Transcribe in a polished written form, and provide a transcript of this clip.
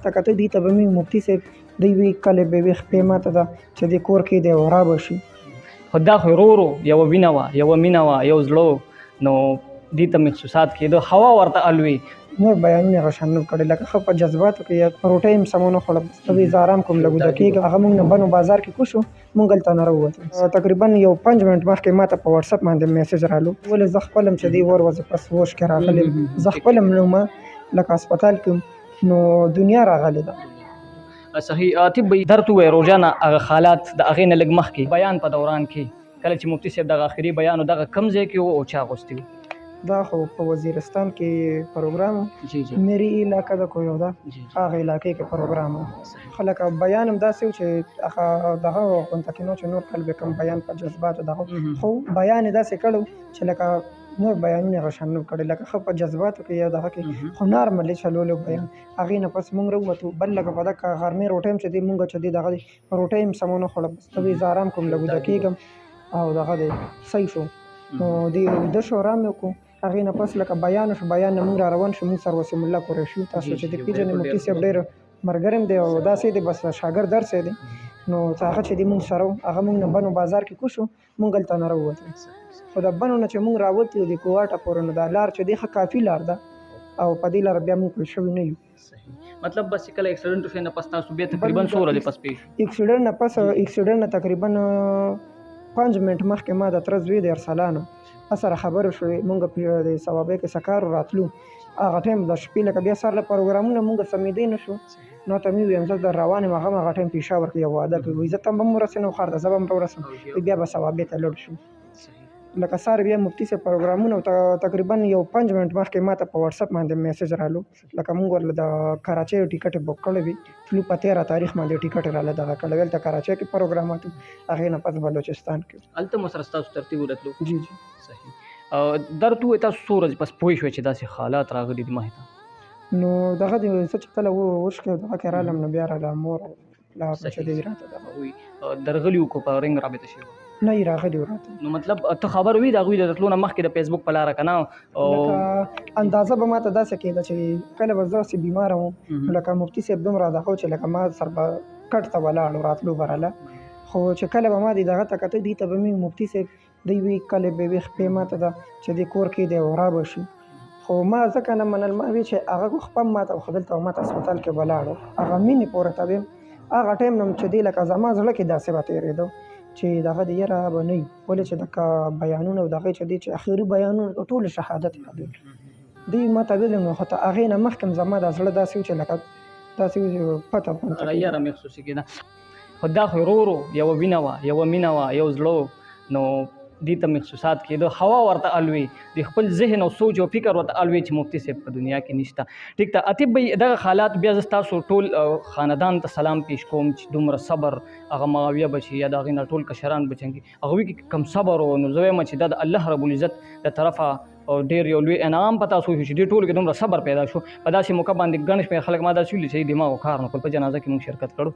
ته کته دي ته به مې مفتي صاحب دوی وی کله به وي خپې ماته ده چې دې کور کې دی او را به شي. خو دا خو ورو یوه وینه وه یوه مینه وه یو زړه نو دې ته محسوسات کېده هوا ورته الوي. نور بیانونه هغه شان نه کړی لکه ښه په جذباتو کې یا روټۍ هم سمونه خوړه ته وی زه ارام کوم لږ دقیقه هغه موږ نه بنو بازار کې کوشو موږ هلته نه راووتو تقریبا یو 5 منټ مخکې ماته په واتساپ باندې میسج رالو ولې زه خپل هم چې دی ور وځه پس ووش کې راغلی زه خپل هم نومه لکه هسپتال کې نو دنیا راغلی ده. صحیح طب درته ووایي روزانه هغه حالات د هغې نه لږ مخکې بیان په دوران کې کله چې مفتي صاحب دغه آخري بیان و دغه کم ځای کې و او چا اغوستی و؟ دا خو په وزیرستان کې پروګرام میری علاقه د کویو ده هغه علاقې کې پروګرام و خلک بیان هم داسې و چې هغه دغه غونته کې نو چې نور کل به کوم بیان په جذباتو دغه خو بیان یې داسې کړو چې لکه نور بیانونه هغه شان نه کړی لکه ښه په جذباتو کې یا دغه کې خو نارملي چلولو بیان هغې نه پس موږ راووتو بل لکه په دغه غرمې روټۍ هم چې دی مونږ چې دی دغه روټۍ هم سمونه خوړه بس ته وی زه ارام کوم لږ ویده کېږم او دغه دی صحیح شو نو دی ویده شو ارام یې وکړو هغې نه پس لکه بیان شو بیان نه موږ را روان شو موږ سر وسیم الله قریشي تاسو چې د پیژنې مفتي صاحب ډېر ملګری هم دی او داسې دی بس شاګرد درس دی نو هغه چې دی موږ سره هغه موږ نه بنو بازار کې کوشو موږ هلته نه راووتو خو د بنو نه چې موږ راوتو د کوواټه پورې نو دا لار چې دی ښه کافي لار ده او په دې لاره بیا موږ پوه شوي نه یو. مطلب بس کله اکسیډنټ وشي نه پس تاسو بیا تقریبا څو ورځې پس پیښ اکسیډنټ نه پس اکسیډنټ نه تقریبا 5 منټ مخکې ما د تره زوی دی ارسلانو سره خبرې شوې مونږ د ثوابۍ کې سکارو راتلو هغه ټایم د شپې لکه بیا سر له پروګرامونه مونږ سمېدی نه شو نو ته مې ویم زه در روان یم هغه ټایم پېښور کې یو واده کوي وایي زه ته به هم ورسېنم ښار ته زه به هم راورسم بیا به ثوابۍ ته لوړ شو لکه سار بیا مفتي صاحب پروګرامونه تقریبا یو 5 منټ مخکې ماته په واتساپ باندې میسج رالو لکه مونږ ورله د کراچۍ ټیکټ بک کړی وي تلو په 13 تاریخ باندې ټیکټ راله دغه کړی ویل ته کراچۍ کې پروګراماتو هغې نه پس بلوچستان کې هلته مو سره ستاسو ترتیب ورتلو. جی جی صحیح درته ووایي تاسو څو ورځې پس پوه شوئ چې داسې حالات راغلي دي مخې ته نو دغه دی زه چې کله وشکې دغه کې رالم نو بیا راله مور پلار چې دی راته دغه وایي درغلي وو په رنګ رابطه شوي نه یې راغلي راته نو مطلب ته خبر وي د هغوی د راتلو نه مخکې د فیسبوک په لاره که نه لکه اندازه به ماته داسې کېده چې کله به زه داسې بیماره وم لکه مفتي صاحب دومره دغه چې لکه ما سر به کټ ته ولاړ راتلو به راله خو چې کله به ما دغه ته کته دي ته به مې مفتي صاحب دوی وی کله به وي خپې ماته ده چې دې کور کې دی او را به شي خو ما ځکه نه منل ما وی چې هغه خپل ماته خو دلته ماته هسپتال کې ولاړو هغه مینې پورې ته ویم هغه ټایم نه چې دی لکه زما زړه کې داسې به تېرېدو چې دغه د یاره به نه وي ولې چې دغه بیانونه او دغه چې دی چې اخري بیانونه ټول شهادت یادول دوی ما ته ویل نو خو ته هغې نه مخکې زما د زړه داسې و چې لکه داسې پته یاره محسوسې کېده خو دا خو ورو یوه وینه وه یوه مینه وه یو زړه نو دې ته محسوسات کېده هوا ورته الوي د خپل ذهن او سوچ او فکر ورته الوي چې مفتي صاحب په دنیا کې نشته. ټیک ته اطیب بھائی دغه حالات بیا زه ستاسو ټول خاندان ته سلام پیش کوم چې دومره صبر هغه معاویه بچي یا د هغې نه ټول کشران بچنګي هغوی کې کم صبر و نو زه وایم چې دا د الله رب العزت د طرفه ډېر یو لوی انعام په تاسو شو چې دې ټولو کې دومره صبر پیدا شو په داسې موقع باندې ګڼ شمېر خلک ما داسې ویلي چې دماغ و کار نه کول په جنازه کې موږ شرکت کړو.